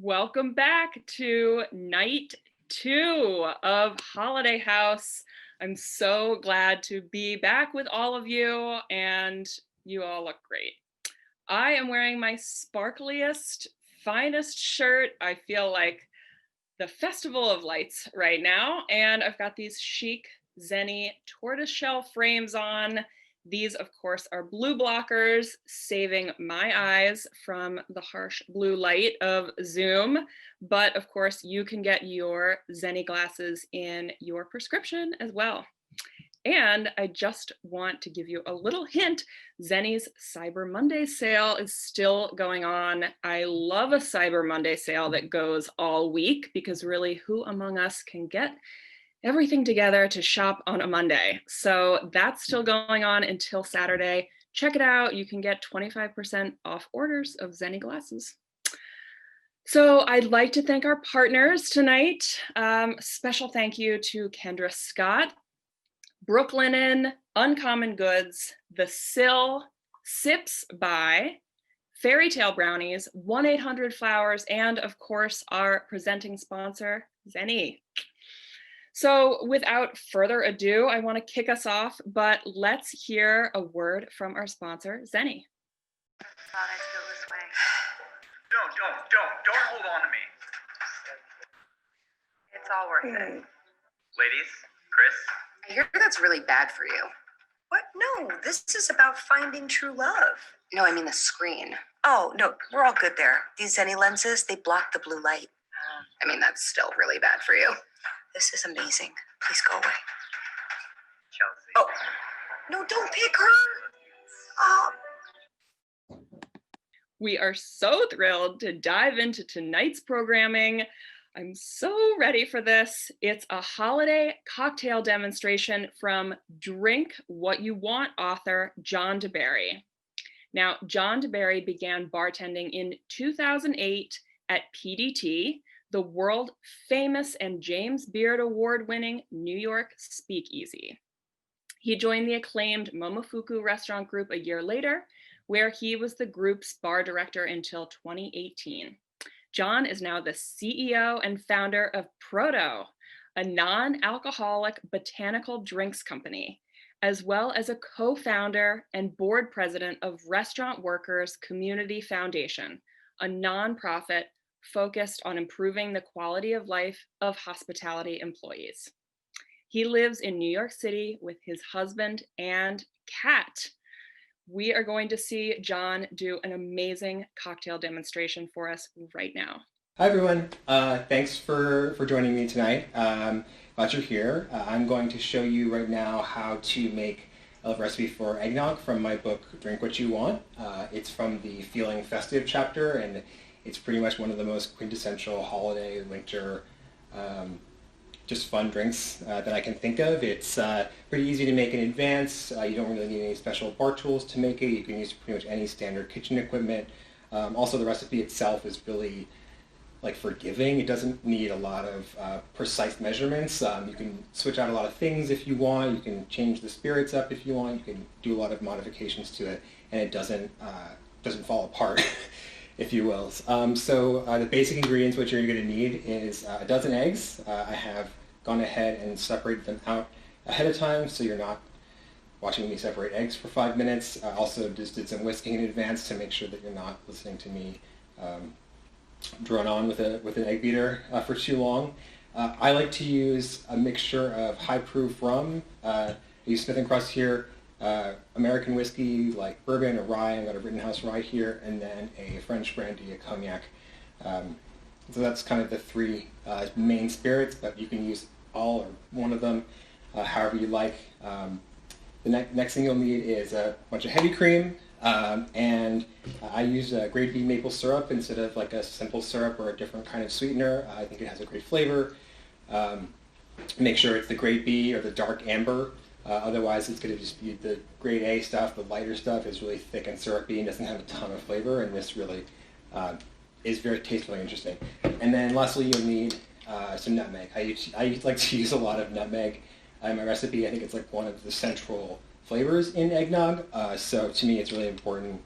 Welcome back to night 2 of Holiday House. I'm so glad to be back with all of you, and you all look great. I am wearing my sparkliest, finest shirt. I feel like the Festival of Lights right now, and I've got these chic Zenni tortoiseshell frames on. These, of course, are blue blockers, saving my eyes from the harsh blue light of Zoom. But of course, you can get your Zenni glasses in your prescription as well. And I just want to give you a little hint. Zenni's Cyber Monday sale is still going on. I love a Cyber Monday sale that goes all week because really, who among us can get everything together to shop on a Monday? So that's still going on until Saturday. Check it out. You can get 25% off orders of Zenni glasses. So I'd like to thank our partners tonight. Special thank you to Kendra Scott, Brooklinen, Uncommon Goods, The Sill, Sips by, Fairy Tale Brownies, 1-800-Flowers, and of course, our presenting sponsor, Zenni. So without further ado, I want to kick us off, but let's hear a word from our sponsor, Zenni. I thought I'd feel this way. Don't hold on to me. It's all worth it. Ladies, Chris. I hear that's really bad for you. What? No, this is about finding true love. No, I mean the screen. Oh, no, we're all good there. These Zenni lenses, they block the blue light. I mean, that's still really bad for you. This is amazing. Please go away. Chelsea. Oh, no, don't pick her. Oh. We are so thrilled to dive into tonight's programming. I'm so ready for this. It's a holiday cocktail demonstration from Drink What You Want author John deBary. Now, John deBary began bartending in 2008 at PDT, the world famous and James Beard Award-winning New York Speakeasy. He joined the acclaimed Momofuku restaurant group a year later, where he was the group's bar director until 2018. John is now the CEO and founder of Proto, a non-alcoholic botanical drinks company, as well as a co-founder and board president of Restaurant Workers Community Foundation, a nonprofit focused on improving the quality of life of hospitality employees. He lives in New York City with his husband and cat. We are going to see John do an amazing cocktail demonstration for us right now. Hi everyone, thanks for joining me tonight. Glad you're here. I'm going to show you right now how to make a recipe for eggnog from my book, Drink What You Want. It's from the Feeling Festive chapter, and it's pretty much one of the most quintessential holiday, winter, just fun drinks that I can think of. It's pretty easy to make in advance. You don't really need any special bar tools to make it. You can use pretty much any standard kitchen equipment. Also, the recipe itself is really forgiving. It doesn't need a lot of precise measurements. You can switch out a lot of things if you want. You can change the spirits up if you want. You can do a lot of modifications to it, and it doesn't fall apart, if you will. So the basic ingredients which you're going to need is a dozen eggs. I have gone ahead and separated them out ahead of time, so you're not watching me separate eggs for 5 minutes. I also just did some whisking in advance to make sure that you're not listening to me drone on with an egg beater for too long. I like to use a mixture of high-proof rum. I use Smith & Crust here, American whiskey like bourbon or rye. I've got a Rittenhouse rye here, and then a French brandy, a cognac. So that's kind of the three main spirits, but you can use all or one of them however you like. The next thing you'll need is a bunch of heavy cream, and I use grade B maple syrup instead of like a simple syrup or a different kind of sweetener. I think it has a great flavor. Make sure it's the grade B or the dark amber. Otherwise, it's going to just be the grade A stuff. The lighter stuff is really thick and syrupy and doesn't have a ton of flavor, and this really is very tastefully interesting. And then lastly, you'll need some nutmeg. I like to use a lot of nutmeg in my recipe. I think it's like one of the central flavors in eggnog, so to me it's really important,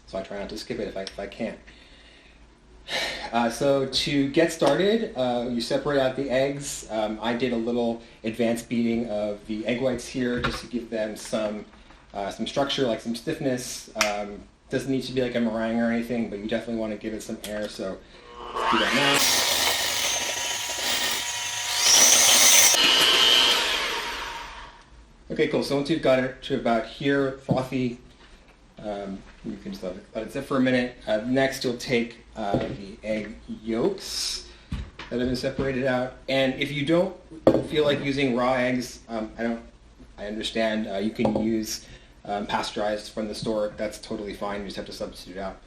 so I try not to skip it if I can. So to get started, you separate out the eggs. I did a little advanced beating of the egg whites here just to give them some structure, like some stiffness. Doesn't need to be like a meringue or anything, but you definitely want to give it some air, so let's do that now. Okay, cool. So once you've got it to about here, frothy, you can just let it sit for a minute. Next, you'll take the egg yolks that have been separated out. And if you don't feel like using raw eggs, I understand. You can use pasteurized from the store. That's totally fine. You just have to substitute out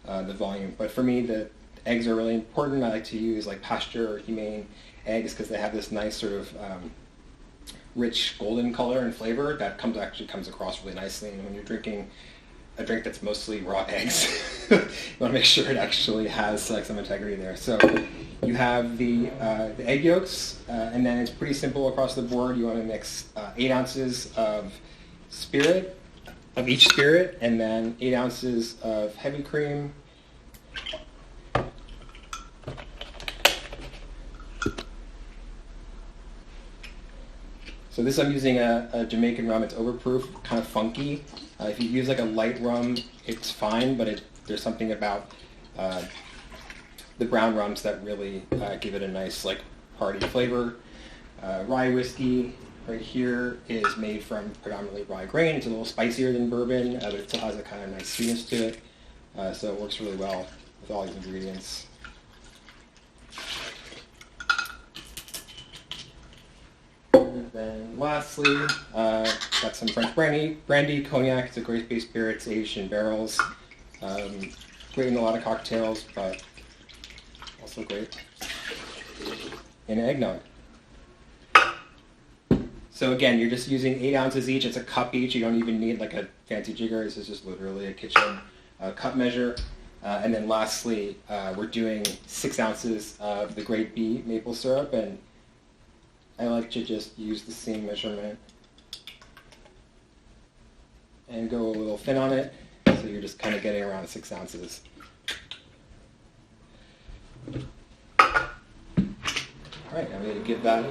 the volume. But for me, the eggs are really important. I like to use like pasture or humane eggs because they have this nice sort of rich golden color and flavor that actually comes across really nicely. And when you're drinking a drink that's mostly raw eggs, you want to make sure it actually has like some integrity there. So you have the egg yolks, and then it's pretty simple across the board. You want to mix 8 ounces of spirit, of each spirit, and then 8 ounces of heavy cream. So this I'm using a Jamaican rum. It's overproof, kind of funky. If you use like a light rum, it's fine, but there's something about the brown rums that really give it a nice like party flavor. Rye whiskey right here is made from predominantly rye grain. It's a little spicier than bourbon, but it still has a kind of nice sweetness to it. So it works really well with all these ingredients. And then lastly, got some French brandy, cognac. It's a grape-based spirit. It's aged in barrels. Great in a lot of cocktails, but also great in eggnog. So again, you're just using 8 ounces each. It's a cup each. You don't even need like a fancy jigger. This is just literally a kitchen cup measure. And then lastly, we're doing 6 ounces of the grade B maple syrup, and I like to just use the same measurement and go a little thin on it. So you're just kind of getting around 6 ounces. All right, I'm going to give that.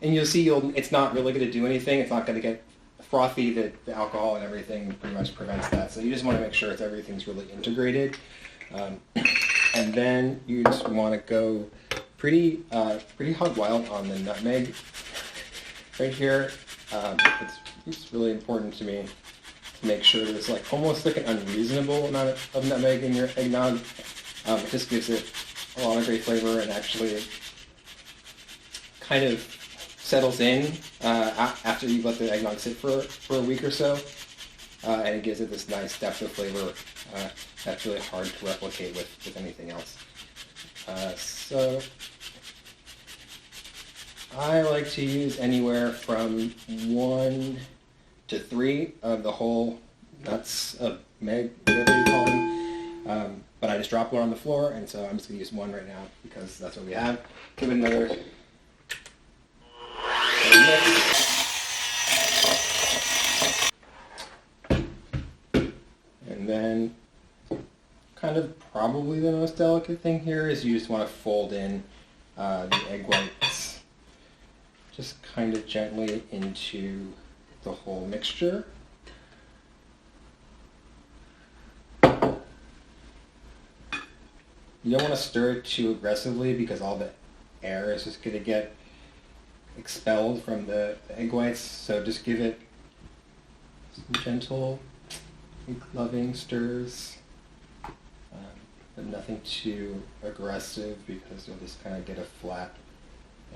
And you'll see it's not really going to do anything. It's not going to get frothy. The alcohol and everything pretty much prevents that. So you just want to make sure everything's really integrated. And then you just want to go pretty hog wild on the nutmeg right here. It's really important to me to make sure there's like almost like an unreasonable amount of nutmeg in your eggnog. It just gives it a lot of great flavor, and actually it kind of settles in after you let the eggnog sit for a week or so, and it gives it this nice depth of flavor that's really hard to replicate with anything else. So I like to use anywhere from 1 to 3 of the whole nuts of meg, whatever you call them. But I just dropped one on the floor, and so I'm just going to use 1 right now because that's what we have. Give it another mix. And then kind of probably the most delicate thing here is you just want to fold in the egg whites just kind of gently into the whole mixture. You don't want to stir it too aggressively because all the air is just going to get expelled from the egg whites, so just give it some gentle, loving stirs. But nothing too aggressive because you'll just kind of get a flat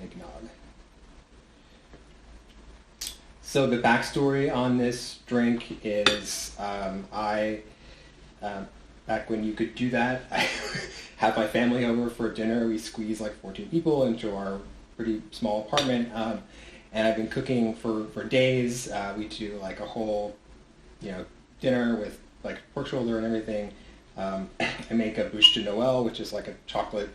eggnog. So the backstory on this drink is back when you could do that, I had my family over for dinner. We squeezed like 14 people into our pretty small apartment, and I've been cooking for days. We do like a whole, dinner with like pork shoulder and everything. I make a bûche de Noël, which is like a chocolate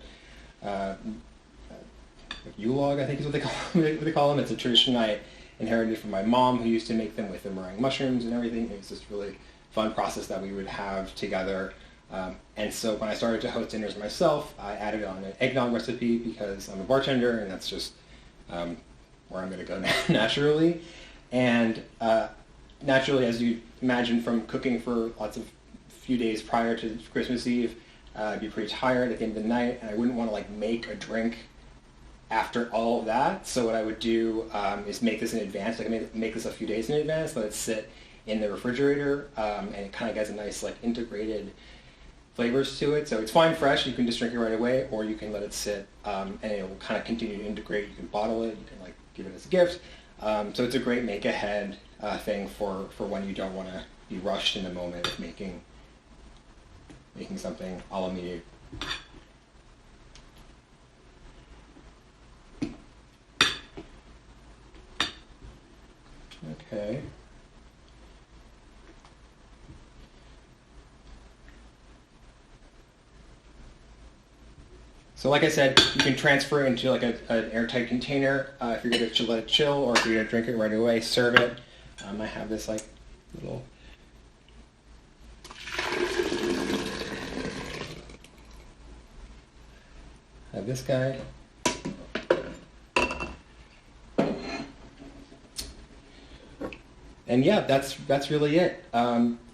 Yule log, I think is what they call them. It's a tradition I inherited from my mom, who used to make them with the meringue mushrooms and everything. It was this really fun process that we would have together. And so when I started to host dinners myself, I added on an eggnog recipe because I'm a bartender, and that's just where I'm going to go naturally. And naturally, as you imagine from cooking for few days prior to Christmas Eve, I'd be pretty tired at the end of the night, and I wouldn't want to like make a drink after all of that. So what I would do is make this in advance. Like I make this a few days in advance, let it sit in the refrigerator, and it kind of gets a nice like integrated flavors to it. So it's fine fresh. You can just drink it right away, or you can let it sit, and it will kind of continue to integrate. You can bottle it. You can like give it as a gift. So it's a great make ahead thing for when you don't want to be rushed in the moment of making something a la midi. Okay. So like I said, you can transfer it into like an airtight container if you're going to let it chill, or if you're going to drink it right away, serve it. I have this like little this guy. And yeah, that's really it.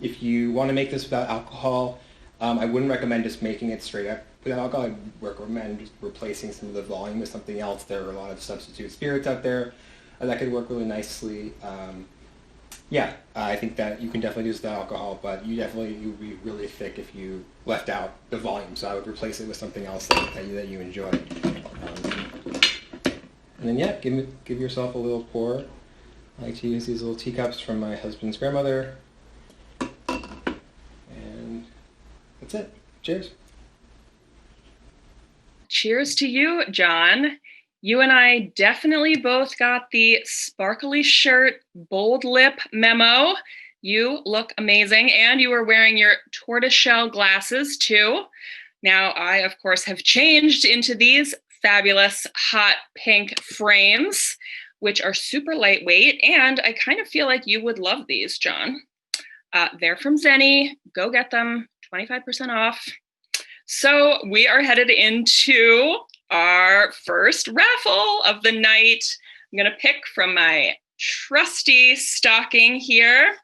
If you want to make this without alcohol, I wouldn't recommend just making it straight up without alcohol. I'd recommend just replacing some of the volume with something else. There are a lot of substitute spirits out there that could work really nicely. Yeah, I think that you can definitely do this without alcohol, but you would be really thick if you left out the volume. So I would replace it with something else that you enjoy. And then yeah, give yourself a little pour. I like to use these little teacups from my husband's grandmother. And that's it. Cheers. Cheers to you, John. You and I definitely both got the sparkly shirt, bold lip memo. You look amazing, and you are wearing your tortoiseshell glasses too. Now, I, of course, have changed into these fabulous hot pink frames, which are super lightweight, and I kind of feel like you would love these, John. They're from Zenni. Go get them, 25% off. So we are headed into our first raffle of the night. I'm going to pick from my trusty stocking here.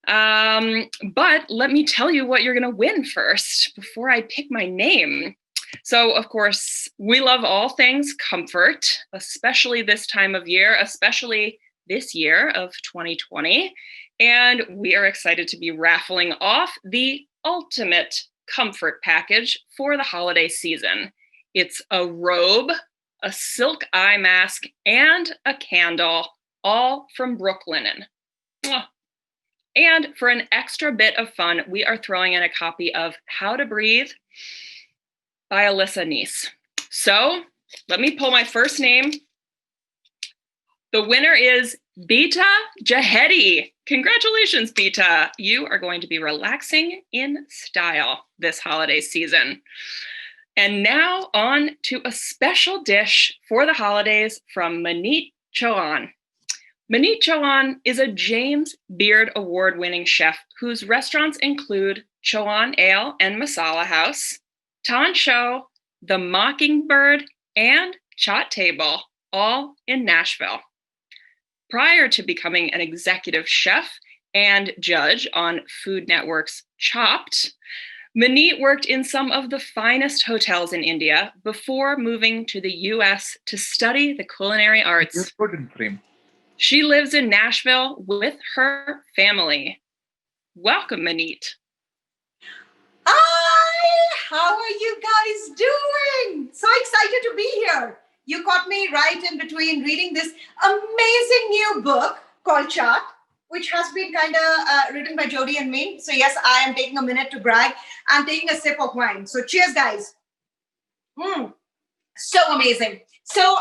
But let me tell you what you're going to win first before I pick my name. So, of course, we love all things comfort, especially this time of year, especially this year of 2020. And we are excited to be raffling off the ultimate comfort package for the holiday season. It's a robe, a silk eye mask, and a candle, all from Brooklinen. And for an extra bit of fun, we are throwing in a copy of How to Breathe by Alyssa Neese. So let me pull my first name. The winner is Bita Jahedi. Congratulations, Bita. You are going to be relaxing in style this holiday season. And now on to a special dish for the holidays from Maneet Chauhan. Maneet Chauhan is a James Beard Award-winning chef whose restaurants include Chauhan Ale and Masala House, Tan Show, The Mockingbird, and CHAAT Table, all in Nashville. Prior to becoming an executive chef and judge on Food Network's Chopped, Maneet worked in some of the finest hotels in India before moving to the US to study the culinary arts. She lives in Nashville with her family. Welcome, Maneet. Hi, how are you guys doing? So excited to be here. You caught me right in between reading this amazing new book called CHAAT, which has been kind of written by Jody and me. So yes, I am taking a minute to brag. I'm taking a sip of wine. So cheers, guys. So amazing. So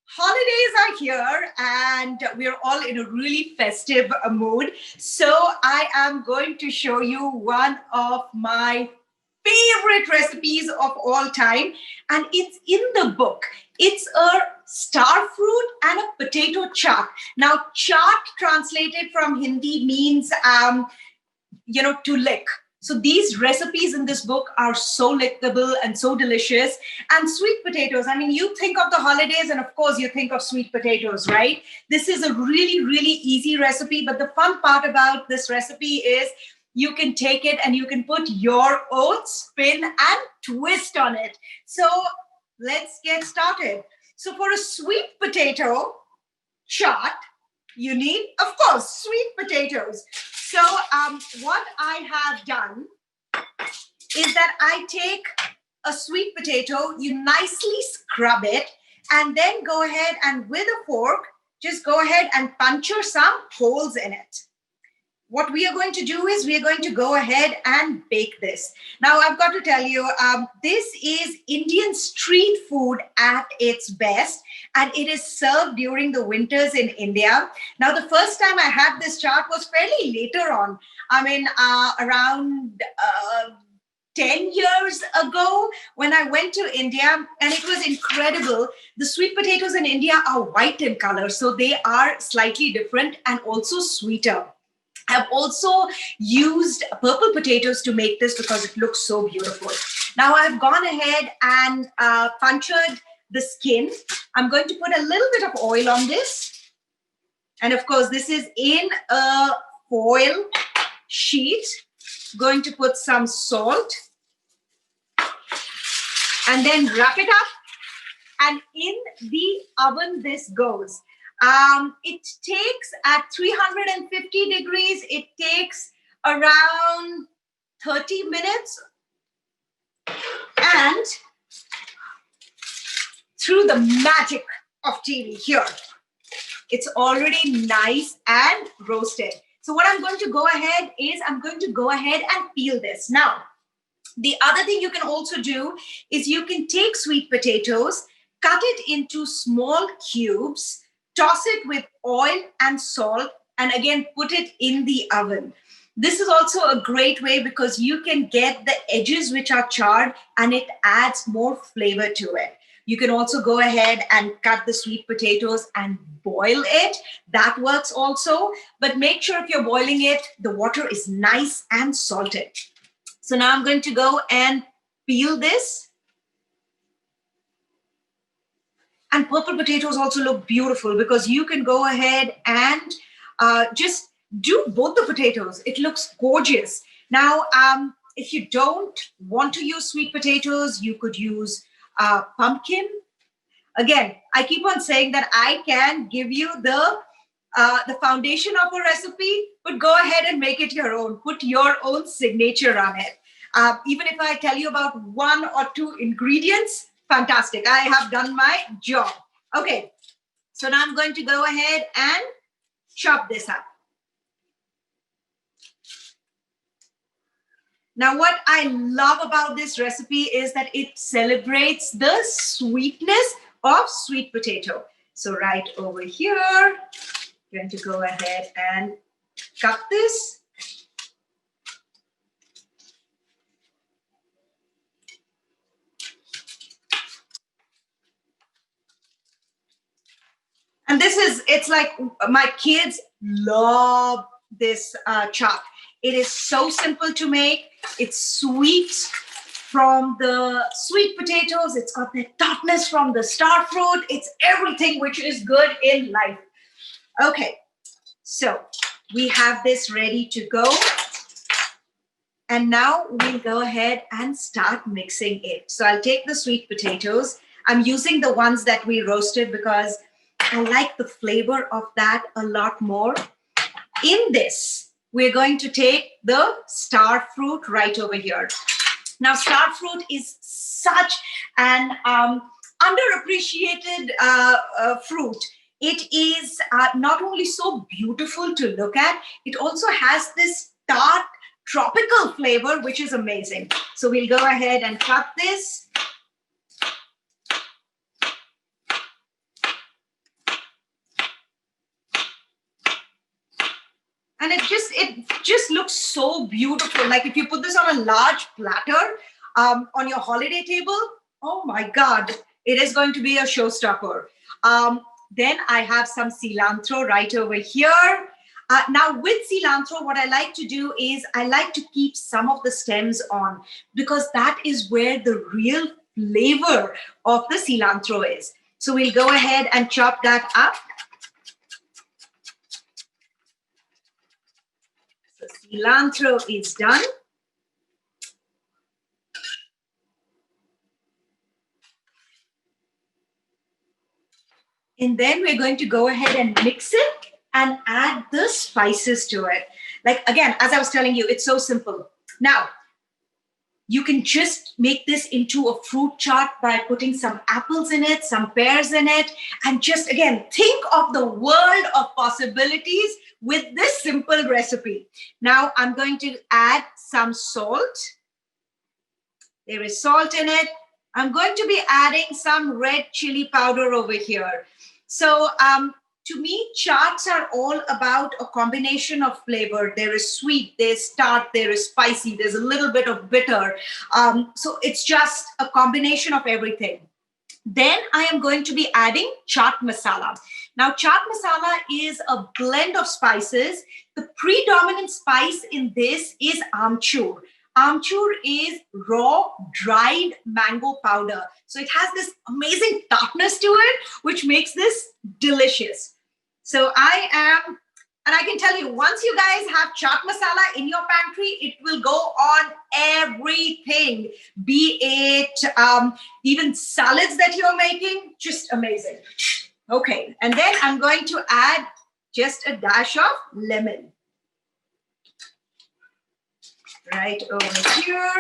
holidays are here and we're all in a really festive mood. So I am going to show you one of my favorite recipes of all time, and it's in the book. It's a star fruit, and a potato chaat. Now, chaat translated from Hindi means, to lick. So these recipes in this book are so lickable and so delicious. And sweet potatoes, I mean, you think of the holidays and of course you think of sweet potatoes, right? This is a really, really easy recipe. But the fun part about this recipe is you can take it and you can put your own spin and twist on it. So let's get started. So for a sweet potato chaat, you need, of course, sweet potatoes. So what I have done is that I take a sweet potato, you nicely scrub it, and then go ahead and with a fork, just go ahead and puncture some holes in it. What we are going to do is we are going to go ahead and bake this. Now, I've got to tell you, this is Indian street food at its best, and it is served during the winters in India. Now, the first time I had this chaat was fairly later on. I mean, around 10 years ago when I went to India, and it was incredible. The sweet potatoes in India are white in color, so they are slightly different and also sweeter. I've also used purple potatoes to make this because it looks so beautiful. Now I've gone ahead and punctured the skin. I'm going to put a little bit of oil on this. And of course, this is in a foil sheet. Going to put some salt and then wrap it up. And in the oven this goes. It takes at 350 degrees, it takes around 30 minutes. And through the magic of TV here, it's already nice and roasted. So what I'm going to go ahead is I'm going to go ahead and peel this. Now, the other thing you can also do is you can take sweet potatoes, cut it into small cubes, toss it with oil and salt, and again, put it in the oven. This is also a great way because you can get the edges which are charred and it adds more flavor to it. You can also go ahead and cut the sweet potatoes and boil it. That works also, but make sure if you're boiling it, the water is nice and salted. So now I'm going to go and peel this. And purple potatoes also look beautiful because you can go ahead and just do both the potatoes. It looks gorgeous. Now, if you don't want to use sweet potatoes, you could use pumpkin. Again, I keep on saying that I can give you the foundation of a recipe, but go ahead and make it your own. Put your own signature on it. Even if I tell you about 1 or 2 ingredients, fantastic. I have done my job. Okay, so now I'm going to go ahead and chop this up. Now, what I love about this recipe is that it celebrates the sweetness of sweet potato. So right over here, I'm going to go ahead and cut this. And it's like my kids love this chaat. It is so simple to make. It's sweet from the sweet potatoes. It's got the tartness from the star fruit. It's everything which is good in life. Okay, so we have this ready to go. And now we'll go ahead and start mixing it. So I'll take the sweet potatoes. I'm using the ones that we roasted because I like the flavor of that a lot more. In this, we're going to take the star fruit right over here. Now, star fruit is such an underappreciated fruit. It is not only so beautiful to look at, it also has this tart tropical flavor, which is amazing. So we'll go ahead and cut this. And it just looks so beautiful. Like if you put this on a large platter on your holiday table, oh my God, it is going to be a showstopper. Then I have some cilantro right over here. Now with cilantro, what I like to do is I like to keep some of the stems on because that is where the real flavor of the cilantro is. So we'll go ahead and chop that up. So cilantro is done. And then we're going to go ahead and mix it and add the spices to it. Like, again, as I was telling you, it's so simple. Now, you can just make this into a fruit chaat by putting some apples in it, some pears in it, and just, again, think of the world of possibilities with this simple recipe. Now, I'm going to add some salt. There is salt in it. I'm going to be adding some red chili powder over here. So to me, chaats are all about a combination of flavor. There is sweet, there's tart, there is spicy, there's a little bit of bitter. So it's just a combination of everything. Then I am going to be adding chaat masala. Now, chaat masala is a blend of spices. The predominant spice in this is amchur. Amchur is raw, dried mango powder. So it has this amazing tartness to it, which makes this delicious. So I can tell you, once you guys have chaat masala in your pantry, it will go on everything, be it even salads that you're making, just amazing. Okay, and then I'm going to add just a dash of lemon. Right over here.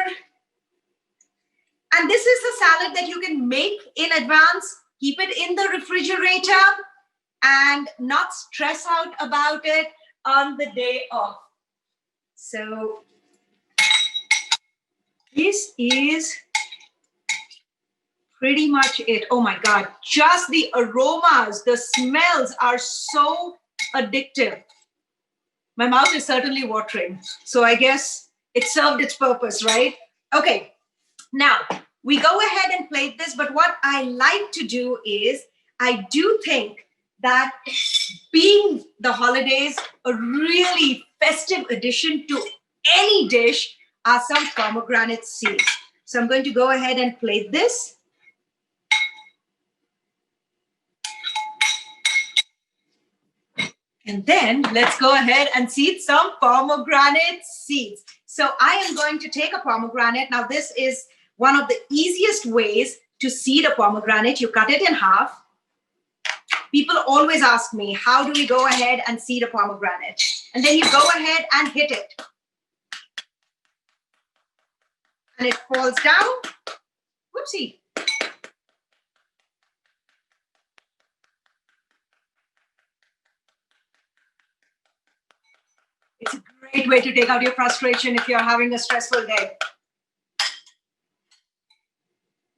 And this is a salad that you can make in advance, keep it in the refrigerator, and not stress out about it on the day off. So this is pretty much it. Oh my God, just the aromas, the smells are so addictive. My mouth is certainly watering. So I guess it served its purpose, right? Okay, now we go ahead and plate this, but what I like to do is I do think that being the holidays, a really festive addition to any dish are some pomegranate seeds. So I'm going to go ahead and plate this. And then let's go ahead and seed some pomegranate seeds. So I am going to take a pomegranate. Now this is one of the easiest ways to seed a pomegranate. You cut it in half. People always ask me, how do we go ahead and seed a pomegranate? And then you go ahead and hit it. And it falls down. Whoopsie. It's a great way to take out your frustration if you're having a stressful day.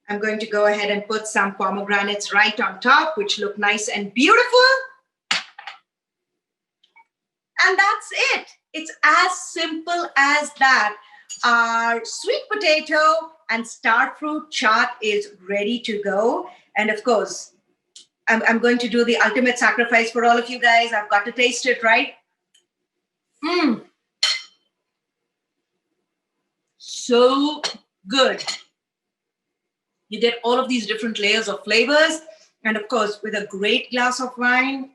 I'm going to go ahead and put some pomegranates right on top, which look nice and beautiful. And that's it. It's as simple as that. Our sweet potato and star fruit chaat is ready to go. And of course, I'm going to do the ultimate sacrifice for all of you guys. I've got to taste it, right? So good. You get all of these different layers of flavors. And of course, with a great glass of wine,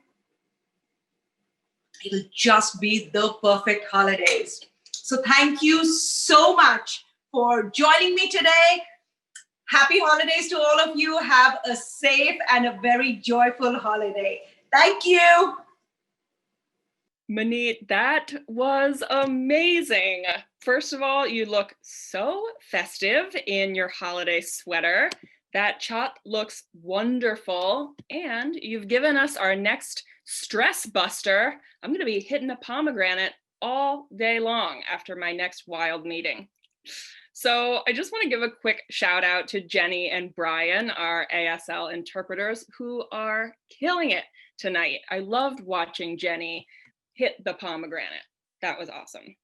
it'll just be the perfect holidays. So thank you so much for joining me today. Happy holidays to all of you. Have a safe and a very joyful holiday. Thank you. Maneet, that was amazing. First of all, you look so festive in your holiday sweater. That chaat looks wonderful. And you've given us our next stress buster. I'm going to be hitting a pomegranate all day long after my next wild meeting. So I just want to give a quick shout out to Jenny and Brian, our ASL interpreters, who are killing it tonight. I loved watching Jenny hit the pomegranate. That was awesome.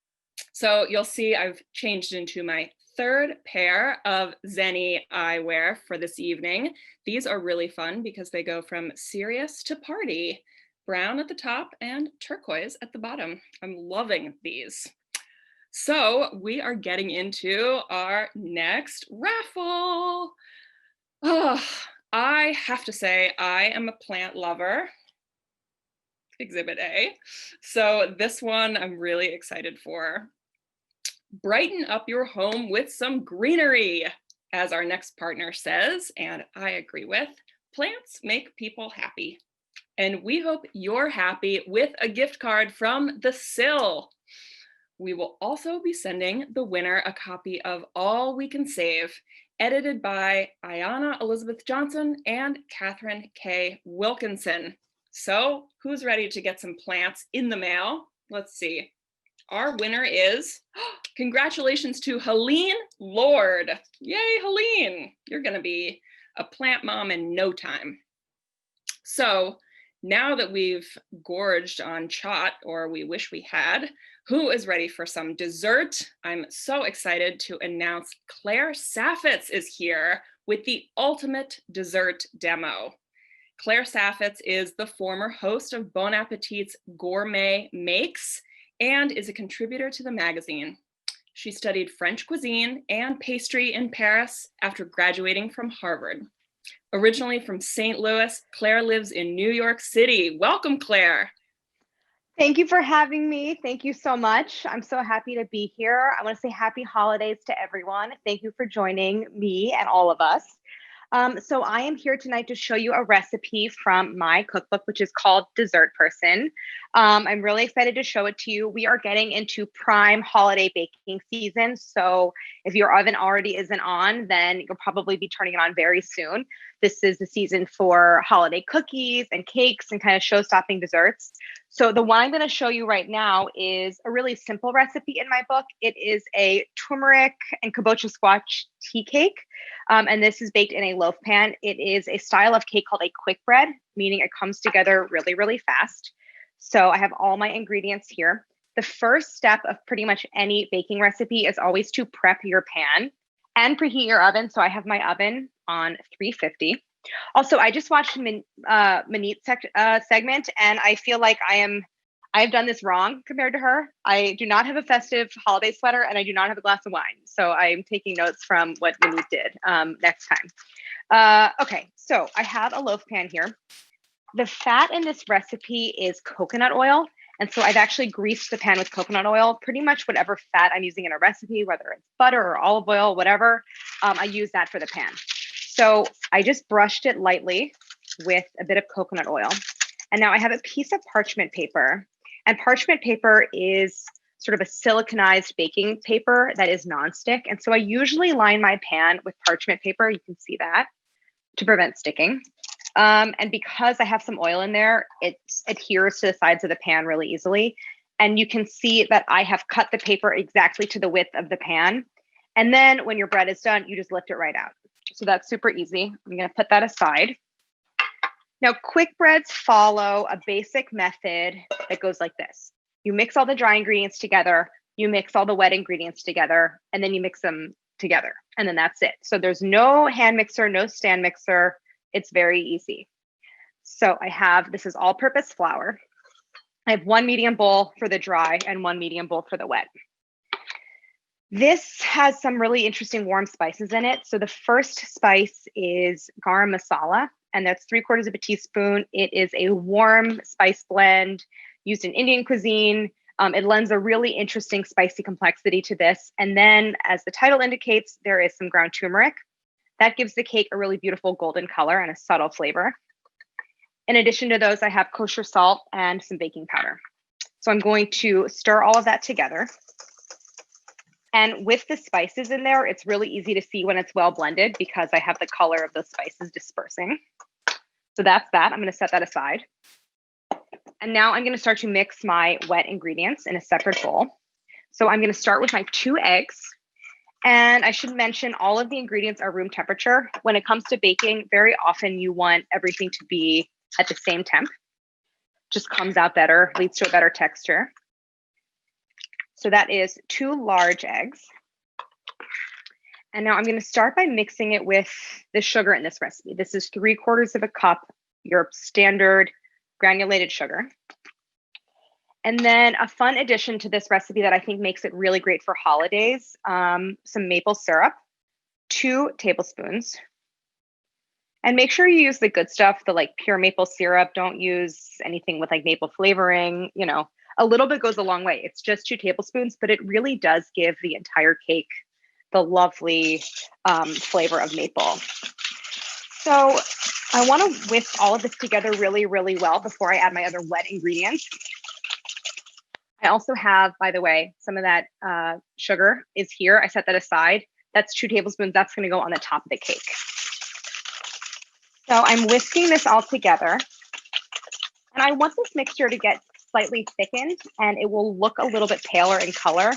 So you'll see I've changed into my third pair of Zenni eyewear for this evening. These are really fun because they go from serious to party, brown at the top and turquoise at the bottom. I'm loving these. So we are getting into our next raffle. Oh, I have to say, I am a plant lover. Exhibit A. So this one I'm really excited for. Brighten up your home with some greenery, as our next partner says, and I agree with. Plants make people happy. And we hope you're happy with a gift card from The Sill. We will also be sending the winner a copy of All We Can Save, edited by Ayanna Elizabeth Johnson and Catherine K. Wilkinson. So who's ready to get some plants in the mail? Let's see. Our winner is, congratulations to Helene Lord. Yay, Helene. You're going to be a plant mom in no time. So now that we've gorged on CHAAT, or we wish we had, who is ready for some dessert? I'm so excited to announce Claire Saffitz is here with the ultimate dessert demo. Claire Saffitz is the former host of Bon Appetit's Gourmet Makes and is a contributor to the magazine. She studied French cuisine and pastry in Paris after graduating from Harvard. Originally from St. Louis, Claire lives in New York City. Welcome, Claire. Thank you for having me. Thank you so much. I'm so happy to be here. I want to say happy holidays to everyone. Thank you for joining me and all of us. So I am here tonight to show you a recipe from my cookbook, which is called Dessert Person. I'm really excited to show it to you. We are getting into prime holiday baking season. So if your oven already isn't on, then you'll probably be turning it on very soon. This is the season for holiday cookies and cakes and kind of show-stopping desserts. So the one I'm going to show you right now is a really simple recipe in my book. It is a turmeric and kabocha squash tea cake. And this is baked in a loaf pan. It is a style of cake called a quick bread, meaning it comes together really, really fast. So I have all my ingredients here. The first step of pretty much any baking recipe is always to prep your pan and preheat your oven. So I have my oven on 350. Also, I just watched Maneet segment, and I feel like I've done this wrong compared to her. I do not have a festive holiday sweater, and I do not have a glass of wine. So I'm taking notes from what Maneet did next time. Okay, so I have a loaf pan here. The fat in this recipe is coconut oil. And so I've actually greased the pan with coconut oil. Pretty much whatever fat I'm using in a recipe, whether it's butter or olive oil, whatever, I use that for the pan. So I just brushed it lightly with a bit of coconut oil. And now I have a piece of parchment paper. And parchment paper is sort of a siliconized baking paper that is nonstick. And so I usually line my pan with parchment paper. You can see that to prevent sticking. And because I have some oil in there, it adheres to the sides of the pan really easily. And you can see that I have cut the paper exactly to the width of the pan. And then when your bread is done, you just lift it right out. So that's super easy. I'm going to put that aside. Now, quick breads follow a basic method that goes like this. You mix all the dry ingredients together, you mix all the wet ingredients together, and then you mix them together. And then that's it. So there's no hand mixer, no stand mixer. It's very easy. So I have, this is all-purpose flour. I have 1 medium bowl for the dry and 1 medium bowl for the wet. This has some really interesting warm spices in it. So the first spice is garam masala, and that's 3/4 of a teaspoon. It is a warm spice blend used in Indian cuisine. It lends a really interesting spicy complexity to this. And then, as the title indicates, there is some ground turmeric. That gives the cake a really beautiful golden color and a subtle flavor. In addition to those, I have kosher salt and some baking powder. So I'm going to stir all of that together. And with the spices in there, it's really easy to see when it's well blended because I have the color of the spices dispersing. So that's that. I'm going to set that aside. And now I'm going to start to mix my wet ingredients in a separate bowl. So I'm going to start with my 2 eggs. And I should mention all of the ingredients are room temperature. When it comes to baking, very often you want everything to be at the same temp. Just comes out better, leads to a better texture. So that is 2 large eggs. And now I'm going to start by mixing it with the sugar in this recipe. This is 3/4 of a cup, your standard granulated sugar. And then a fun addition to this recipe that I think makes it really great for holidays, some maple syrup, 2 tablespoons. And make sure you use the good stuff, the like pure maple syrup. Don't use anything with like maple flavoring. You know, a little bit goes a long way. It's just 2 tablespoons, but it really does give the entire cake the lovely flavor of maple. So I want to whisk all of this together really, really well before I add my other wet ingredients. I also have, by the way, some of that sugar is here. I set that aside. That's 2 tablespoons. That's going to go on the top of the cake. So I'm whisking this all together. And I want this mixture to get slightly thickened, and it will look a little bit paler in color.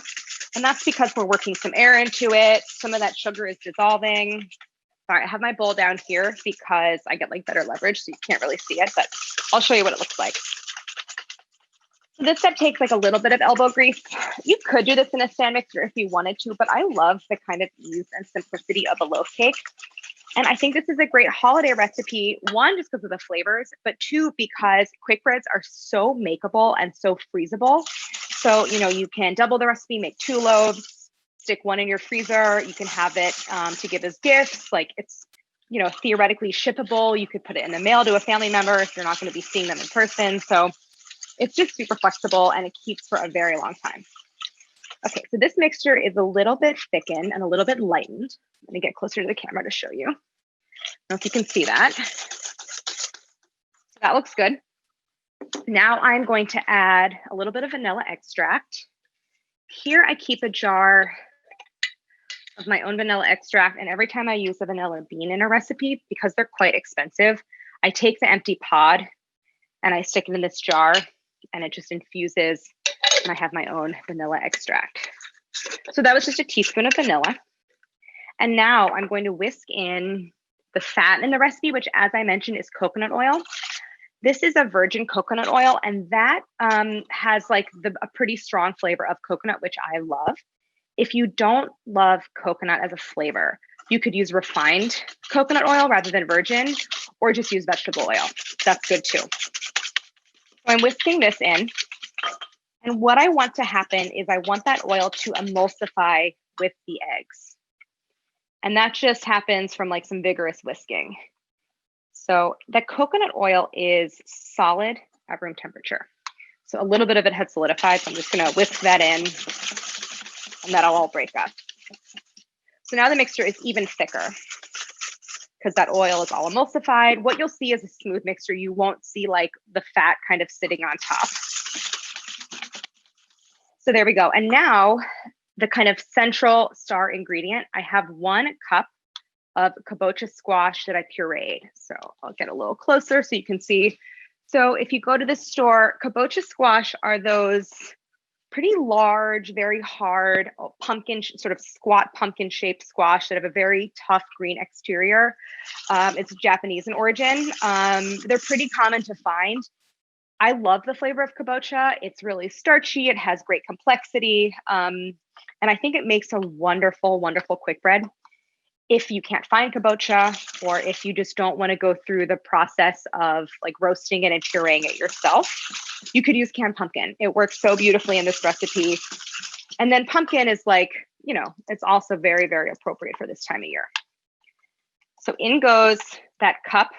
And that's because we're working some air into it. Some of that sugar is dissolving. Sorry, I have my bowl down here because I get like better leverage, so you can't really see it, but I'll show you what it looks like. So this step takes like a little bit of elbow grease. You could do this in a stand mixer if you wanted to, but I love the kind of ease and simplicity of a loaf cake. And I think this is a great holiday recipe, 1, just because of the flavors, but 2, because quick breads are so makeable and so freezable. So, you know, you can double the recipe, make 2 loaves, stick 1 in your freezer. You can have it to give as gifts. Like it's, you know, theoretically shippable. You could put it in the mail to a family member if you're not going to be seeing them in person. So it's just super flexible and it keeps for a very long time. Okay, so this mixture is a little bit thickened and a little bit lightened. Let me get closer to the camera to show you. I don't know if you can see that. So that looks good. Now I'm going to add a little bit of vanilla extract. Here I keep a jar of my own vanilla extract, and every time I use a vanilla bean in a recipe, because they're quite expensive, I take the empty pod and I stick it in this jar, and it just infuses, and I have my own vanilla extract. So that was just a teaspoon of vanilla. And now I'm going to whisk in the fat in the recipe, which, as I mentioned, is coconut oil. This is a virgin coconut oil, and that has like a pretty strong flavor of coconut, which I love. If you don't love coconut as a flavor, you could use refined coconut oil rather than virgin, or just use vegetable oil. That's good too. So I'm whisking this in. And what I want to happen is I want that oil to emulsify with the eggs. And that just happens from like some vigorous whisking. So the coconut oil is solid at room temperature. So a little bit of it had solidified. So I'm just going to whisk that in, and that'll all break up. So now the mixture is even thicker because that oil is all emulsified. What you'll see is a smooth mixture. You won't see like the fat kind of sitting on top. So there we go. And now the kind of central star ingredient, I have 1 cup of kabocha squash that I pureed. So I'll get a little closer so you can see. So if you go to the store, kabocha squash are those pretty large, very hard pumpkin, sort of squat pumpkin shaped squash that have a very tough green exterior. It's Japanese in origin. They're pretty common to find. I love the flavor of kabocha. It's really starchy. It has great complexity. And I think it makes a wonderful, wonderful quick bread. If you can't find kabocha, or if you just don't want to go through the process of like roasting it and pureeing it yourself, you could use canned pumpkin. It works so beautifully in this recipe. And then pumpkin is like, you know, it's also very, very appropriate for this time of year. So in goes that cup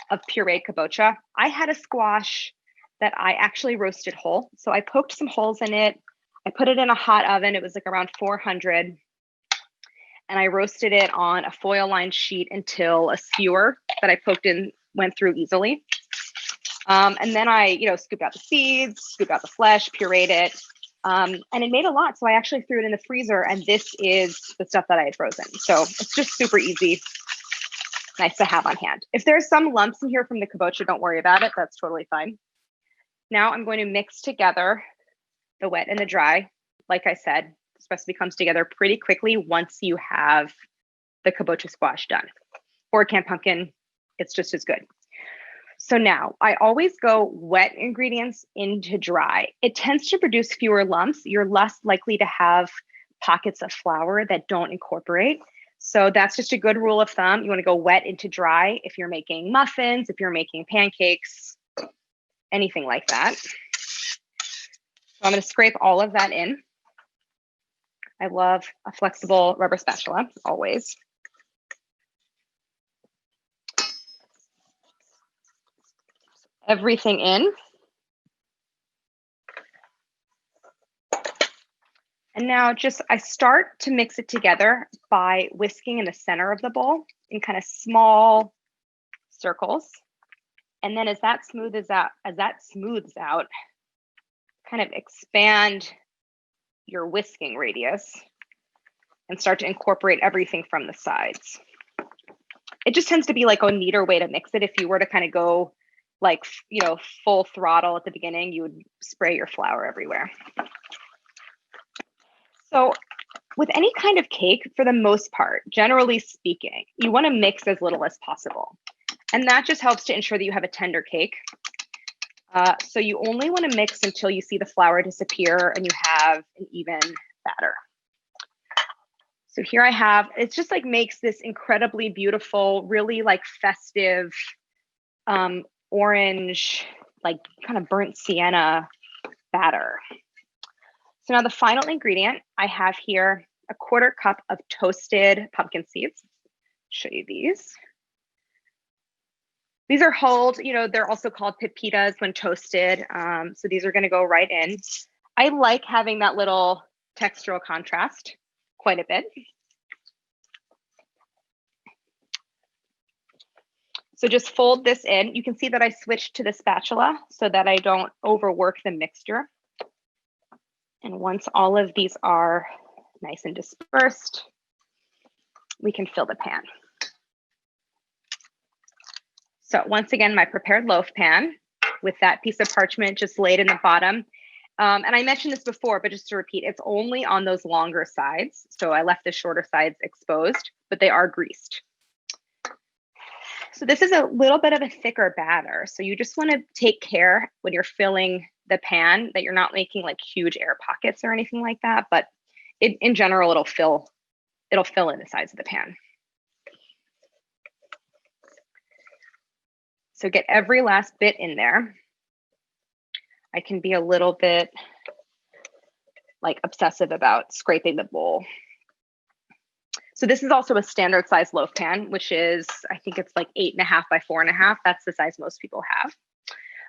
of pureed kabocha. I had a squash that I actually roasted whole. So I poked some holes in it. I put it in a hot oven. It was like around 400. And I roasted it on a foil lined sheet until a skewer that I poked in went through easily. And then I, you know, scooped out the seeds, scooped out the flesh, pureed it. And it made a lot. So I actually threw it in the freezer, and this is the stuff that I had frozen. So it's just super easy. Nice to have on hand. If there's some lumps in here from the kabocha, don't worry about it. That's totally fine. Now I'm going to mix together the wet and the dry. Like I said, this recipe comes together pretty quickly once you have the kabocha squash done. Or canned pumpkin, it's just as good. So now I always go wet ingredients into dry. It tends to produce fewer lumps. You're less likely to have pockets of flour that don't incorporate. So that's just a good rule of thumb. You want to go wet into dry if you're making muffins, if you're making pancakes, anything like that. So I'm going to scrape all of that in. I love a flexible rubber spatula, always. Everything in. And now I start to mix it together by whisking in the center of the bowl in kind of small circles. And then as that smooths out, kind of expand your whisking radius and start to incorporate everything from the sides. It just tends to be like a neater way to mix it. If you were to kind of go like, full throttle at the beginning, you would spray your flour everywhere. So with any kind of cake, for the most part, generally speaking, you want to mix as little as possible. And that just helps to ensure that you have a tender cake. So you only want to mix until you see the flour disappear and you have an even batter. So here I have, it just like makes this incredibly beautiful, really like festive, orange, like kind of burnt sienna batter. So now the final ingredient I have here, a 1/4 cup of toasted pumpkin seeds. Show you these. These are hulled, they're also called pepitas when toasted. So these are going to go right in. I like having that little textural contrast quite a bit. So just fold this in. You can see that I switched to the spatula so that I don't overwork the mixture. And once all of these are nice and dispersed, we can fill the pan. So once again, my prepared loaf pan with that piece of parchment just laid in the bottom. And I mentioned this before, but just to repeat, it's only on those longer sides. So I left the shorter sides exposed, but they are greased. So this is a little bit of a thicker batter. So you just want to take care when you're filling the pan that you're not making like huge air pockets or anything like that. But in general, it'll fill in the sides of the pan. So get every last bit in there. I can be a little bit like obsessive about scraping the bowl. So this is also a standard size loaf pan, which is, I think it's like 8.5 by 4.5. That's the size most people have.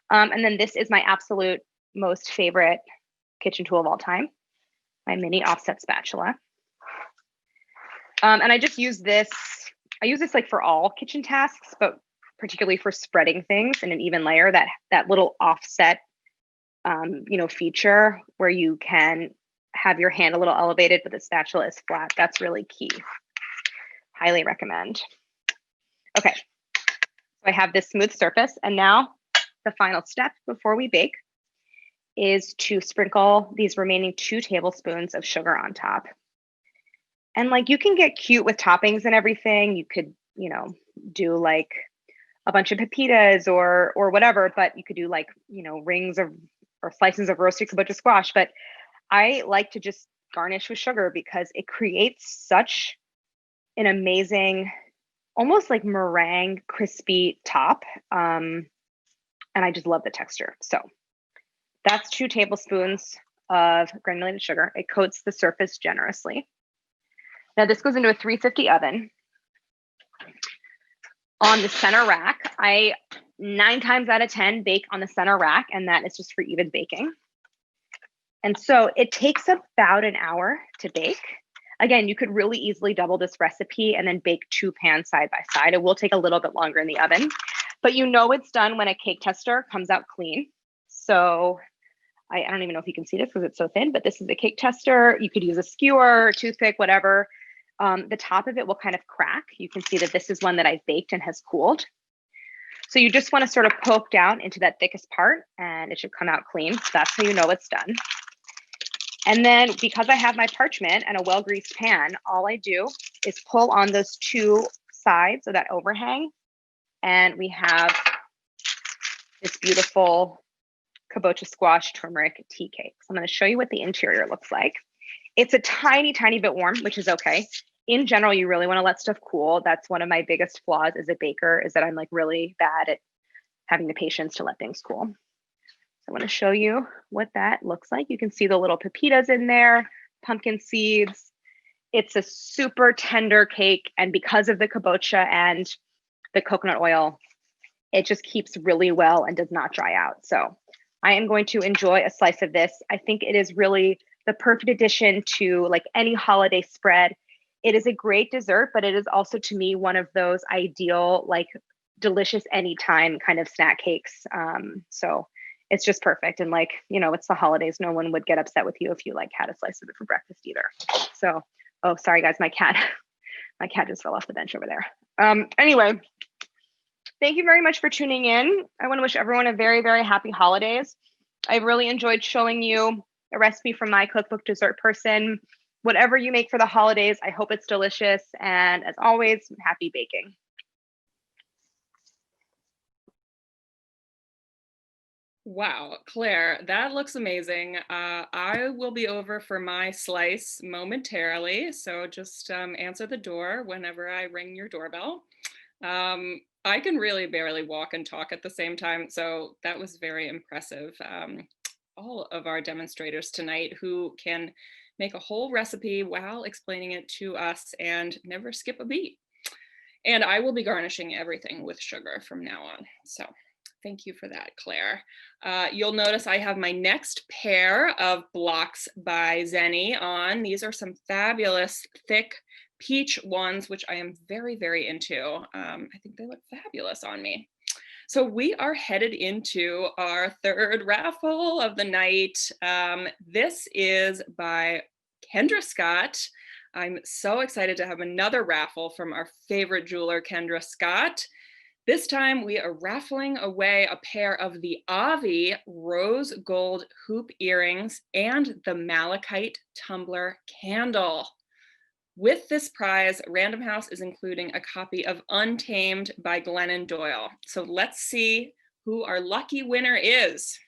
And then this is my absolute most favorite kitchen tool of all time, my mini offset spatula. And I just use this, I use this like for all kitchen tasks, but particularly for spreading things in an even layer, that little offset, feature where you can have your hand a little elevated, but the spatula is flat. That's really key. Highly recommend. Okay, so I have this smooth surface, and now the final step before we bake is to sprinkle these remaining 2 tablespoons of sugar on top. And like you can get cute with toppings and everything. You could, do like a bunch of pepitas or whatever, but you could do like, rings of or slices of roasted kabocha squash. But I like to just garnish with sugar because it creates such an amazing, almost like meringue crispy top. And I just love the texture. So that's 2 tablespoons of granulated sugar. It coats the surface generously. Now this goes into a 350 oven. On the center rack, I 9 times out of 10 bake on the center rack, and that is just for even baking. And so it takes about an hour to bake. Again, you could really easily double this recipe and then bake 2 pans side by side. It will take a little bit longer in the oven, but it's done when a cake tester comes out clean. So I don't even know if you can see this because it's so thin, but this is a cake tester. You could use a skewer, toothpick, whatever. The top of it will kind of crack. You can see that this is one that I've baked and has cooled. So you just want to sort of poke down into that thickest part and it should come out clean. So that's how you know it's done. And then because I have my parchment and a well-greased pan, all I do is pull on those 2 sides of that overhang. And we have this beautiful kabocha squash turmeric tea cake. So I'm going to show you what the interior looks like. It's a tiny, tiny bit warm, which is okay. In general, you really want to let stuff cool. That's one of my biggest flaws as a baker, is that I'm like really bad at having the patience to let things cool. So I want to show you what that looks like. You can see the little pepitas in there, pumpkin seeds. It's a super tender cake. And because of the kabocha and the coconut oil, it just keeps really well and does not dry out. So I am going to enjoy a slice of this. I think it is really the perfect addition to like any holiday spread. It is a great dessert, but it is also to me one of those ideal, like delicious anytime kind of snack cakes. So it's just perfect. And like, you know, it's the holidays. No one would get upset with you if you like had a slice of it for breakfast either. So, oh, sorry guys, my cat just fell off the bench over there. Anyway, thank you very much for tuning in. I want to wish everyone a very, very happy holidays. I really enjoyed showing you a recipe from my cookbook Dessert Person. Whatever you make for the holidays, I hope it's delicious. And as always, happy baking. Wow, Claire, that looks amazing. I will be over for my slice momentarily, so just answer the door whenever I ring your doorbell. I can really barely walk and talk at the same time, so that was very impressive. All of our demonstrators tonight who can make a whole recipe while explaining it to us and never skip a beat. And I will be garnishing everything with sugar from now on, so. Thank you for that, Claire. You'll notice I have my next pair of blocks by Zenni on. These are some fabulous thick peach ones, which I am very, very into. I think they look fabulous on me. So we are headed into our third raffle of the night. This is by Kendra Scott. I'm so excited to have another raffle from our favorite jeweler, Kendra Scott. This time we are raffling away a pair of the Abbe rose gold hoop earrings and the malachite tumbler candle. With this prize, Random House is including a copy of Untamed by Glennon Doyle. So let's see who our lucky winner is.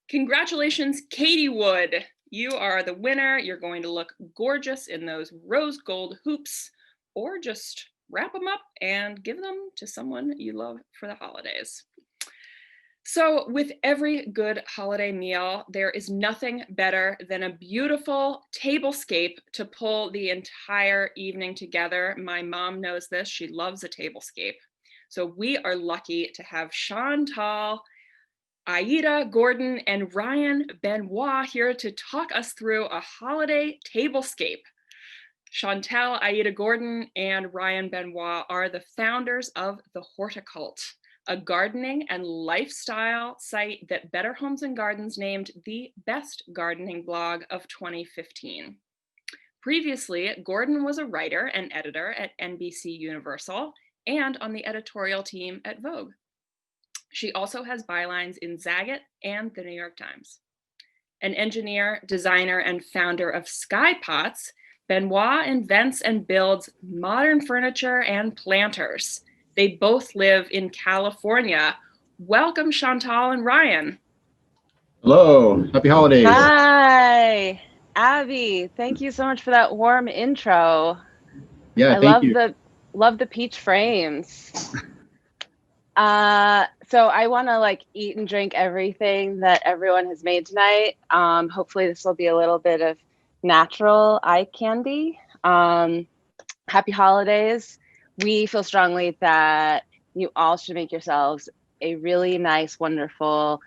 Congratulations, Katie Wood. You are the winner. You're going to look gorgeous in those rose gold hoops, or just wrap them up and give them to someone you love for the holidays. So with every good holiday meal, there is nothing better than a beautiful tablescape to pull the entire evening together. My mom knows this. She loves a tablescape. So we are lucky to have Chantal, Aida, Garten, and Ryan Benoit here to talk us through a holiday tablescape. Chantal, Aida, Garten, and Ryan Benoit are the founders of The Horticult, a gardening and lifestyle site that Better Homes and Gardens named the best gardening blog of 2015. Previously, Garten was a writer and editor at NBC Universal and on the editorial team at Vogue. She also has bylines in Zagat and the New York Times. An engineer, designer, and founder of Sky Pots, Benoit invents and builds modern furniture and planters. They both live in California. Welcome, Chantal and Ryan. Hello, happy holidays. Hi, Abby. Thank you so much for that warm intro. Yeah, thank you. Love the peach frames. So I want to like eat and drink everything that everyone has made tonight. Hopefully this will be a little bit of natural eye candy. Happy holidays. We feel strongly that you all should make yourselves a really nice, wonderful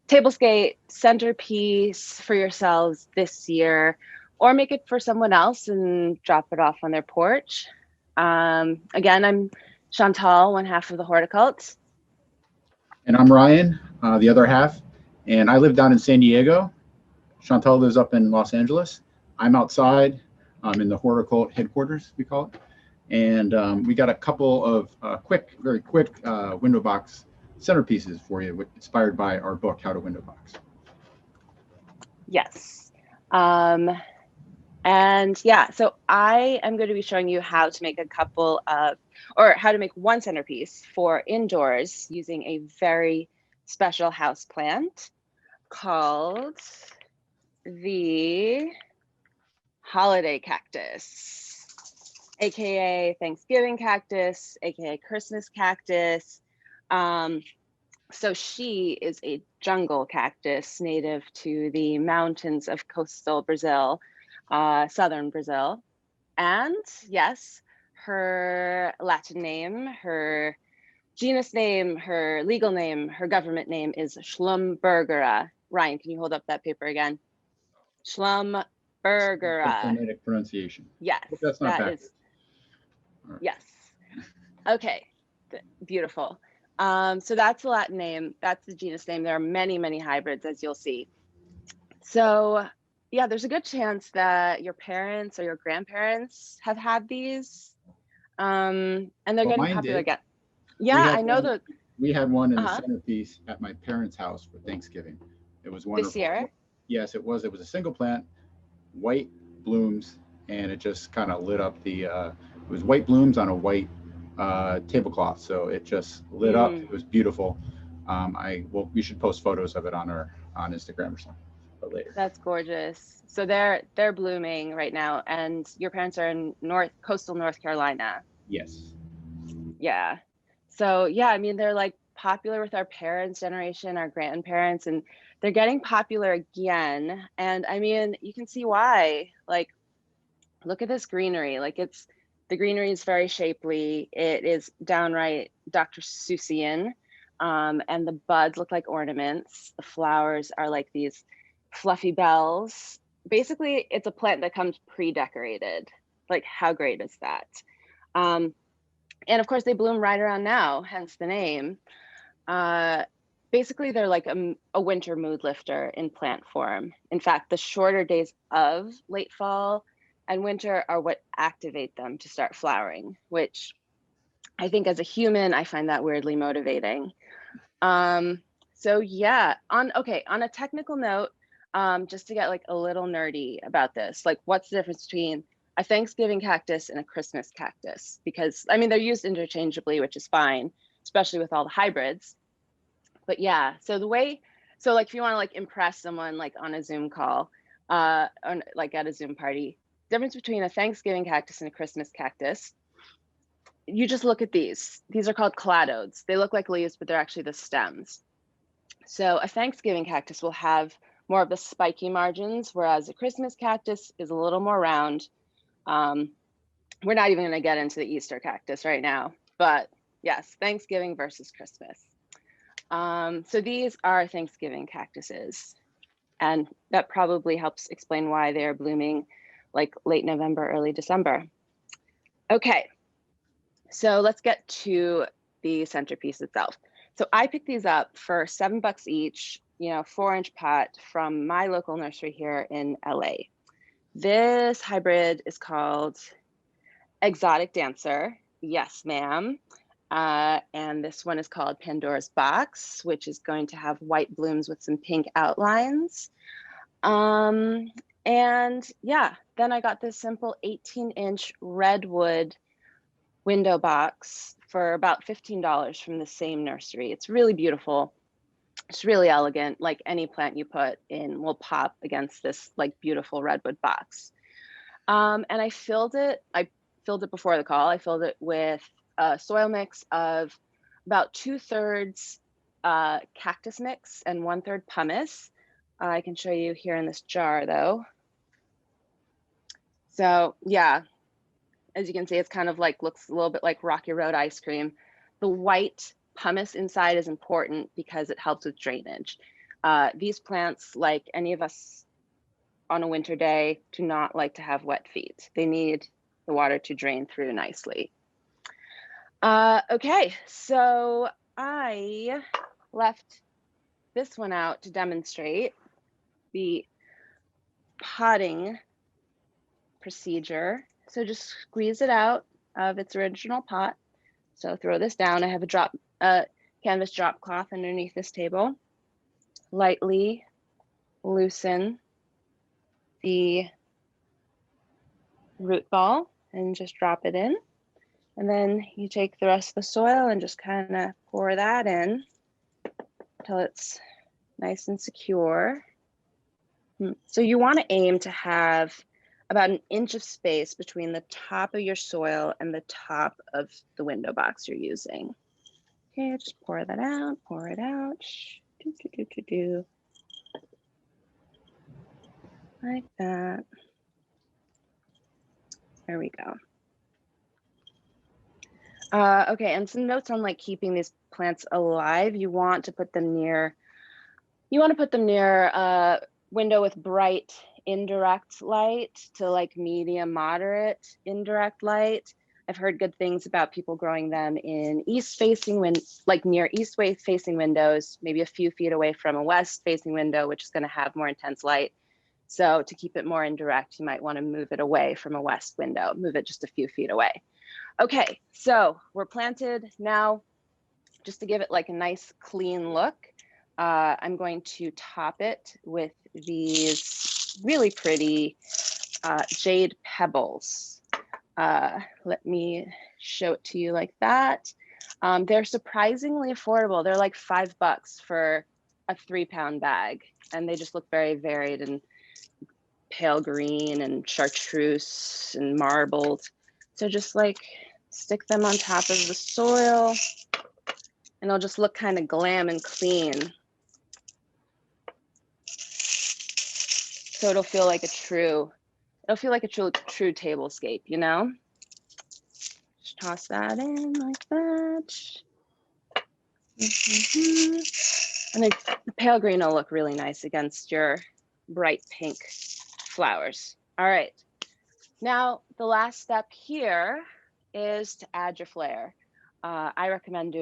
tablescape centerpiece for yourselves this year, or make it for someone else and drop it off on their porch. Again, I'm Chantal, one half of the Horticult. And I'm Ryan, the other half. And I live down in San Diego. Chantal lives up in Los Angeles. I'm outside in the Horticult headquarters, we call it. And we got a couple of very quick window box centerpieces for you, inspired by our book, How to Window Box. Yes. And yeah, so I am going to be showing you how to make how to make one centerpiece for indoors using a very special house plant called the holiday cactus, aka Thanksgiving cactus, aka Christmas cactus. So she is a jungle cactus native to the mountains of coastal Brazil, southern Brazil. And yes, her Latin name, her genus name, her legal name, her government name is Schlumbergera. Ryan, can you hold up that paper again? Schlumbergera. Phonetic pronunciation. Yes, Hope that's not that backwards. is, All right. yes. Okay, beautiful. So that's the Latin name, that's the genus name. There are many, many hybrids, as you'll see. So yeah, there's a good chance that your parents or your grandparents have had these. And they're Well, getting mine popular did. again. We Yeah, had I know one- that We had one in the Uh-huh. centerpiece at my parents' house for Thanksgiving. It was wonderful. this year. Yes, it was. It was a single plant, white blooms, and it just kind of lit up the. It was white blooms on a white tablecloth, so it just lit up. It was beautiful. We should post photos of it on Instagram or something, but later. That's gorgeous. So they're blooming right now, and your parents are in coastal North Carolina. Yes. Yeah. So yeah, I mean they're like popular with our parents' generation, our grandparents, and they're getting popular again. And I mean, you can see why. Like, look at this greenery. Like the greenery is very shapely. It is downright Dr. Seussian. And the buds look like ornaments. The flowers are like these fluffy bells. Basically, it's a plant that comes pre-decorated. Like, how great is that? And of course, they bloom right around now, hence the name. Basically, they're like a winter mood lifter in plant form. In fact, the shorter days of late fall and winter are what activate them to start flowering, which I think as a human, I find that weirdly motivating. So yeah, on a technical note, just to get like a little nerdy about this, like what's the difference between a Thanksgiving cactus and a Christmas cactus? Because I mean, they're used interchangeably, which is fine, especially with all the hybrids. But yeah, so like if you want to like impress someone like on a Zoom call, or like at a Zoom party, difference between a Thanksgiving cactus and a Christmas cactus, you just look at these. These are called cladodes. They look like leaves, but they're actually the stems. So a Thanksgiving cactus will have more of the spiky margins, whereas a Christmas cactus is a little more round. We're not even going to get into the Easter cactus right now, but yes, Thanksgiving versus Christmas. So these are Thanksgiving cactuses, and that probably helps explain why they are blooming like late November, early December. Okay, so let's get to the centerpiece itself. So I picked these up for $7 each, 4-inch pot from my local nursery here in LA. This hybrid is called Exotic Dancer. Yes, ma'am. And this one is called Pandora's Box, which is going to have white blooms with some pink outlines. And yeah, then I got this simple 18-inch redwood window box for about $15 from the same nursery. It's really beautiful. It's really elegant. Like any plant you put in will pop against this like beautiful redwood box. And I filled it before the call. I filled it with a soil mix of about 2/3 cactus mix and 1/3 pumice. I can show you here in this jar though. So yeah, as you can see, it's kind of like looks a little bit like Rocky Road ice cream. The white pumice inside is important because it helps with drainage. These plants, like any of us on a winter day, do not like to have wet feet. They need the water to drain through nicely. Okay, so I left this one out to demonstrate the potting procedure. So just squeeze it out of its original pot. So throw this down. I have a canvas drop cloth underneath this table. Lightly loosen the root ball and just drop it in. And then you take the rest of the soil and just kind of pour that in until it's nice and secure. So you want to aim to have about 1 inch of space between the top of your soil and the top of the window box you're using. Okay, just pour that out, pour it out. Like that. There we go. Okay, and some notes on like keeping these plants alive. You want to put them near a window with bright indirect light to like medium moderate indirect light. I've heard good things about people growing them in near east facing windows, maybe a few feet away from a west facing window, which is going to have more intense light. So to keep it more indirect, you might want to move it away from a west window, move it just a few feet away. Okay, so we're planted now. Just to give it like a nice clean look, I'm going to top it with these really pretty jade pebbles. Let me show it to you like that. They're surprisingly affordable. They're like $5 for a 3-pound bag, and they just look very varied and pale green and chartreuse and marbled. So just like stick them on top of the soil, and they'll just look kind of glam and clean. So it'll feel like a true tablescape, you know? Just toss that in like that. And the pale green will look really nice against your bright pink flowers. All right. Now, the last step here is to add your flair. I recommend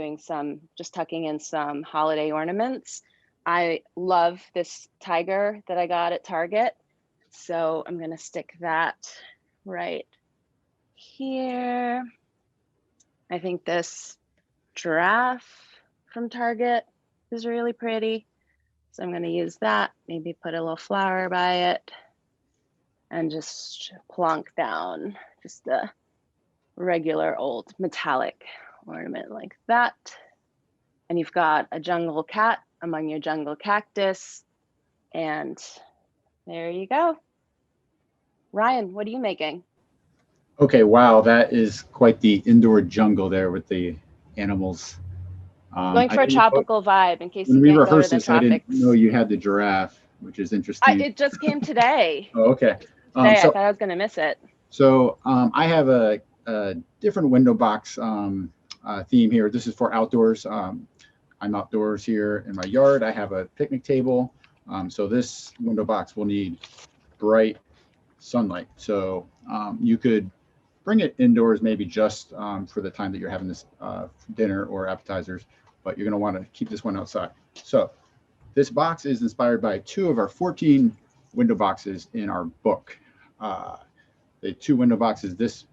just tucking in some holiday ornaments. I love this tiger that I got at Target. So I'm gonna stick that right here. I think this giraffe from Target is really pretty. So I'm gonna use that, maybe put a little flower by it and just plonk down just a regular old metallic ornament like that. And you've got a jungle cat among your jungle cactus. And there you go. Ryan, what are you making? Okay, wow, that is quite the indoor jungle there with the animals. Going for a tropical vibe in case when you we can't go to rehearsed the this, I didn't tropics. know you had the giraffe, which is interesting. It just came today. Oh, okay. I thought I was going to miss it. So I have a different window box theme here. This is for outdoors. I'm outdoors here in my yard. I have a picnic table. So this window box will need bright sunlight. So you could bring it indoors, maybe just for the time that you're having this dinner or appetizers, but you're going to want to keep this one outside. So this box is inspired by 2 of our 14 window boxes in our book. The 2 window boxes this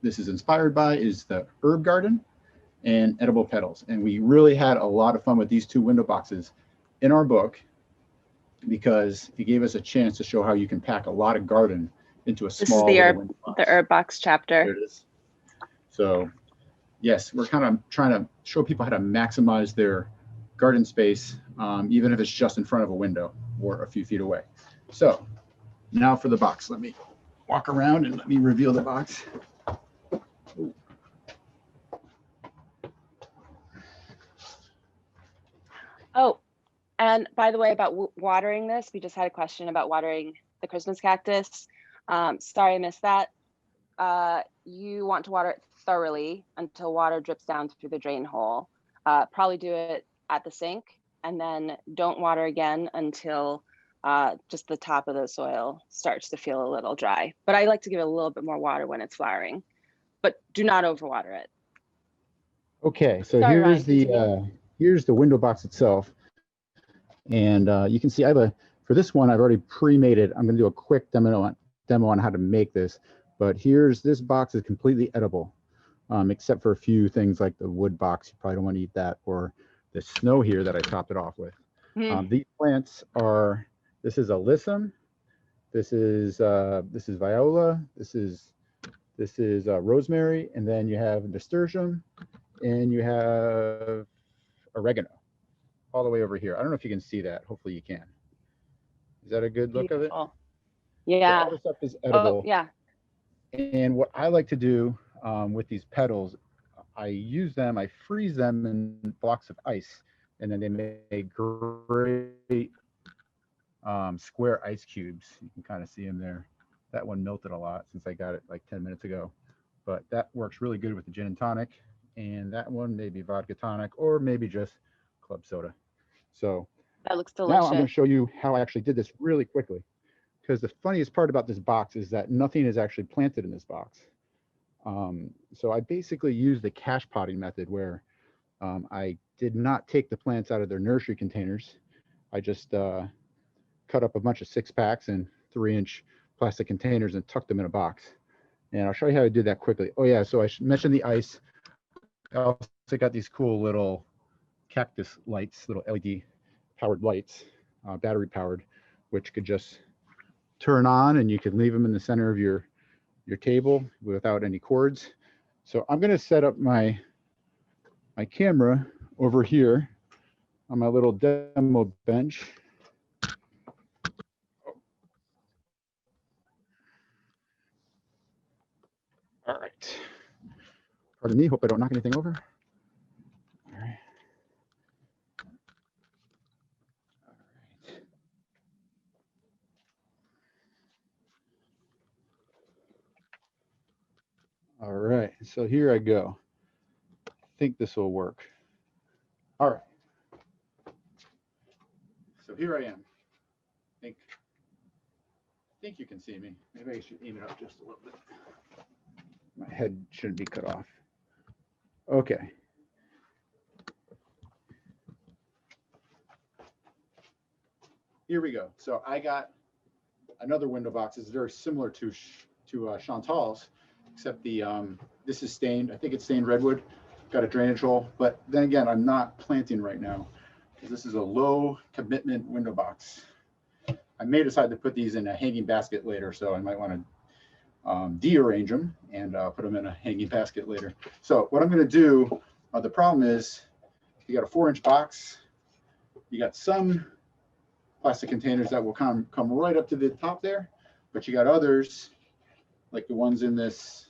is inspired by is the herb garden and edible petals. And we really had a lot of fun with these 2 window boxes in our book because it gave us a chance to show how you can pack a lot of garden into a small window box. The herb box chapter. There it is. So yes, we're kind of trying to show people how to maximize their garden space, even if it's just in front of a window or a few feet away. So now for the box. Let me walk around and let me reveal the box. Oh, and by the way, about watering this, we just had a question about watering the Christmas cactus. Sorry, I missed that. You want to water it thoroughly until water drips down through the drain hole. Probably do it at the sink, and then don't water again until just the top of the soil starts to feel a little dry. But I like to give it a little bit more water when it's flowering, but do not overwater it. Okay, so Sorry, here's Ryan, here's the window box itself, and you can see I have for this one I've already pre-made it. I'm going to do a quick demo on how to make this, but this box is completely edible, except for a few things like the wood box. You probably don't want to eat that, or the snow here that I topped it off with. These plants are. This is alyssum. This is viola. This is This is rosemary, and then you have nasturtium, and you have oregano all the way over here. I don't know if you can see that. Hopefully you can. Is that a good look of it? Beautiful. So Yeah. all this stuff is edible. Oh, yeah. And what I like to do with these petals, I use them, I freeze them in blocks of ice, and then they make great square ice cubes. You can kind of see them there. That one melted a lot since I got it like 10 minutes ago, but that works really good with the gin and tonic. And that one maybe vodka tonic, or maybe just club soda. So That looks now I'm going to delicious. show you how I actually did this really quickly, because the funniest part about this box is that nothing is actually planted in this box. So I basically used the cache potting method, where I did not take the plants out of their nursery containers. I just cut up a bunch of 6-packs and 3-inch plastic containers and tucked them in a box. And I'll show you how I did that quickly. Oh yeah, so I mentioned the ice. I also got these cool little cactus lights, little LED powered lights, battery powered, which could just turn on, and you can leave them in the center of your table without any cords. So I'm going to set up my camera over here on my little demo bench. All right. Pardon me, hope I don't knock anything over. All right. All right, so here I go. I think this will work. All right. So here I am. I think you can see me. Maybe I should aim it up just a little bit. My head shouldn't be cut off. Okay. Here we go. So I got another window box. It's very similar to Chantal's, except the this is stained. I think it's stained redwood. Got a drainage hole, but then again, I'm not planting right now because this is a low commitment window box. I may decide to put these in a hanging basket later, so I might want to dearrange them and put them in a hanging basket later. So what I'm going to do, the problem is you got a 4-inch box, you got some plastic containers that will come right up to the top there, but you got others like the ones in this,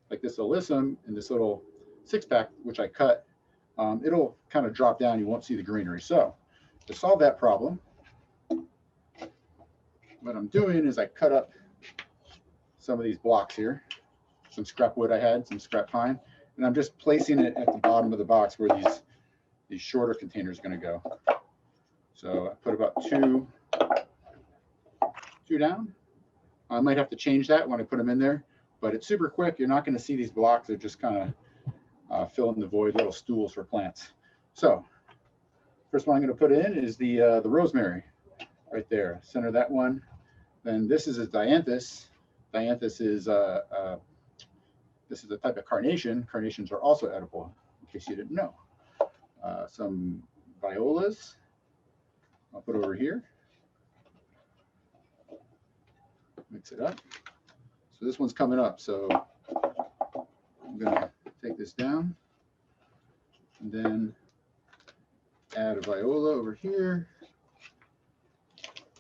like this alyssum in this little 6-pack, which I cut. It'll kind of drop down, you won't see the greenery. So to solve that problem, what I'm doing is I cut up some of these blocks here, some scrap wood I had, some scrap pine, and I'm just placing it at the bottom of the box where these shorter containers are going to go. So I put about two down. I might have to change that when I put them in there, but it's super quick. You're not going to see these blocks. They're just kind of fill in the void, little stools for plants. So first one I'm going to put in is the rosemary right there. Center that one. Then this is a dianthus. Dianthus is this is a type of carnation. Carnations are also edible, in case you didn't know. Some violas I'll put over here. Mix it up. So this one's coming up. So I'm gonna take this down and then add a viola over here.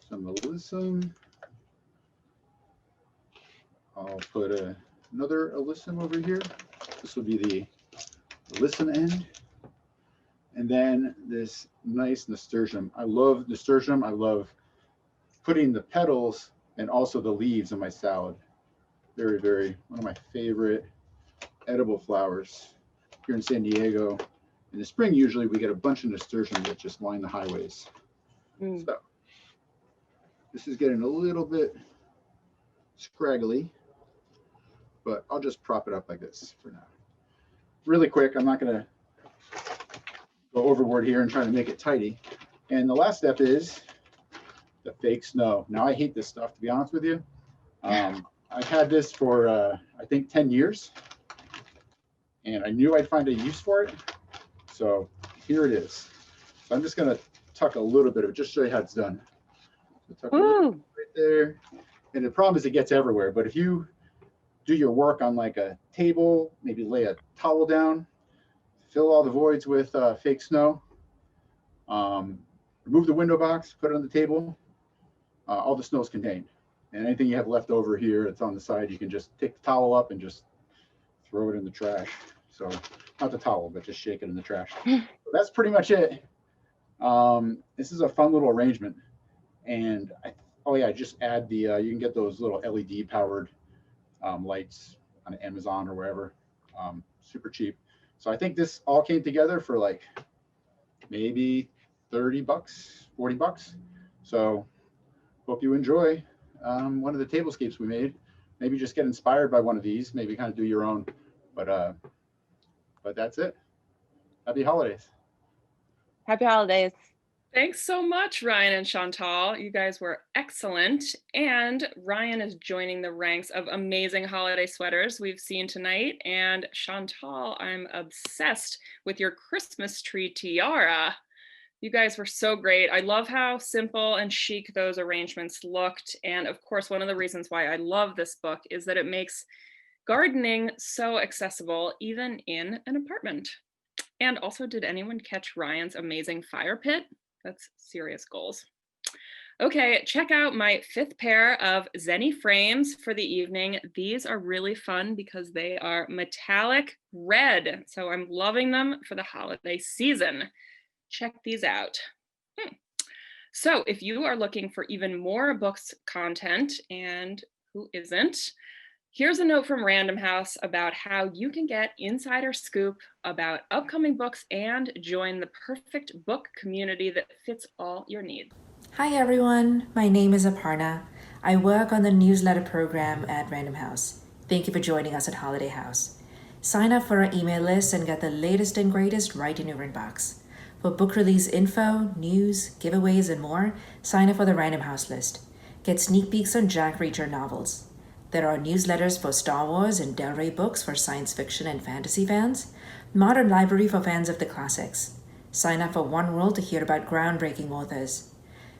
Some alyssum. I'll put another alyssum over here. This will be the alyssum end. And then this nice nasturtium. I love nasturtium. I love putting the petals and also the leaves in my salad. Very, very, one of my favorite edible flowers here in San Diego. In the spring, usually we get a bunch of nasturtium that just line the highways. So this is getting a little bit scraggly, but I'll just prop it up like this for now. Really quick, I'm not gonna go overboard here and try to make it tidy. And the last step is the fake snow. Now I hate this stuff, to be honest with you. I've had this for I think 10 years, and I knew I'd find a use for it. So here it is. So I'm just gonna tuck a little bit of it, just show you how it's done. So tuck a little bit right there. And the problem is it gets everywhere, but if you do your work on like a table, maybe lay a towel down, fill all the voids with fake snow, remove the window box, put it on the table. All the snow is contained. And anything you have left over here that's on the side, you can just take the towel up and just throw it in the trash. So not the towel, but just shake it in the trash. So that's pretty much it. This is a fun little arrangement. And oh yeah, just add the, you can get those little LED powered lights on Amazon or wherever, super cheap. So I think this all came together for like maybe 30 bucks, 40 bucks. So hope you enjoy one of the tablescapes we made. Maybe just get inspired by one of these, maybe kind of do your own, but that's it. Happy holidays. Happy holidays. Thanks so much, Ryan and Chantal. You guys were excellent. And Ryan is joining the ranks of amazing holiday sweaters we've seen tonight. And Chantal, I'm obsessed with your Christmas tree tiara. You guys were so great. I love how simple and chic those arrangements looked. And of course, one of the reasons why I love this book is that it makes gardening so accessible, even in an apartment. And also, did anyone catch Ryan's amazing fire pit? That's serious goals. Okay, check out my 5th pair of Zenni frames for the evening. These are really fun because they are metallic red. So I'm loving them for the holiday season. Check these out. So if you are looking for even more books content, and who isn't, here's a note from Random House about how you can get insider scoop about upcoming books and join the perfect book community that fits all your needs. Hi everyone, my name is Aparna. I work on the newsletter program at Random House. Thank you for joining us at Holiday House. Sign up for our email list and get the latest and greatest right in your inbox. For book release info, news, giveaways, and more, sign up for the Random House list. Get sneak peeks on Jack Reacher novels. There are newsletters for Star Wars and deBary books for science fiction and fantasy fans, Modern Library for fans of the classics. Sign up for One World to hear about groundbreaking authors.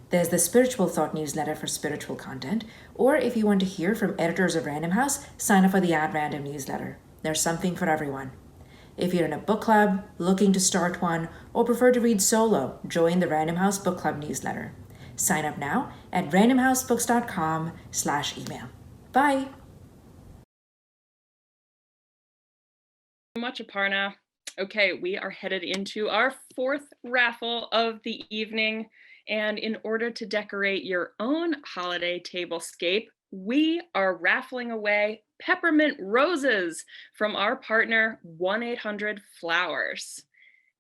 There's the Spiritual Thought newsletter for spiritual content, or if you want to hear from editors of Random House, sign up for the At Random newsletter. There's something for everyone. If you're in a book club, looking to start one, or prefer to read solo, join the Random House Book Club newsletter. Sign up now at randomhousebooks.com/email. Bye. Much, Aparna. Okay, we are headed into our 4th raffle of the evening. And in order to decorate your own holiday tablescape, we are raffling away peppermint roses from our partner 1-800-Flowers.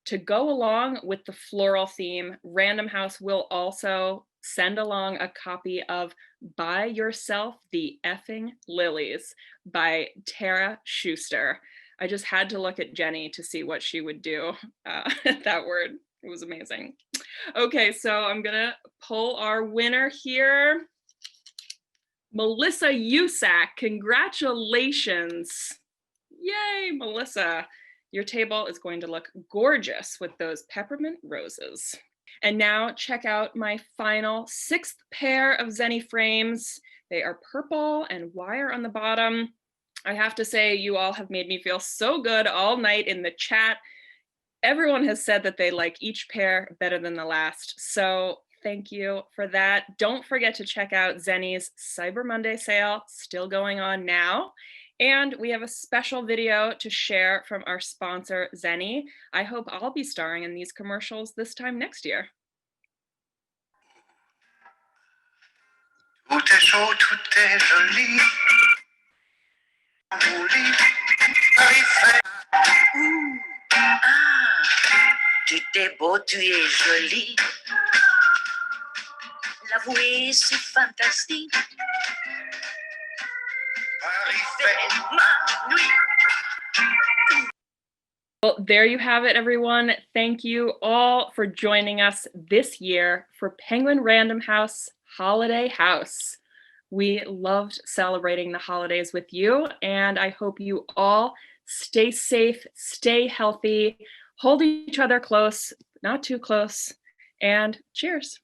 To go along with the floral theme, Random House will also send along a copy of Buy Yourself the Effing Lilies by Tara Schuster. I just had to look at Jenny to see what she would do. That word, it was amazing. Okay, so I'm gonna pull our winner here. Melissa Usack, congratulations. Yay, Melissa. Your table is going to look gorgeous with those peppermint roses. And now check out my final 6th pair of Zenni frames. They are purple and wire on the bottom. I have to say, you all have made me feel so good all night in the chat. Everyone has said that they like each pair better than the last. So thank you for that. Don't forget to check out Zenni's Cyber Monday sale, still going on now. And we have a special video to share from our sponsor, Zenni. I hope I'll be starring in these commercials this time next year. Tout est chaud, tout est joli. Tu es beau, tu es joli. L'avouer, c'est fantastique. Well, there you have it, everyone. Thank you all for joining us this year for Penguin Random House Holiday House. We loved celebrating the holidays with you, and I hope you all stay safe, stay healthy, hold each other close, not too close, and cheers.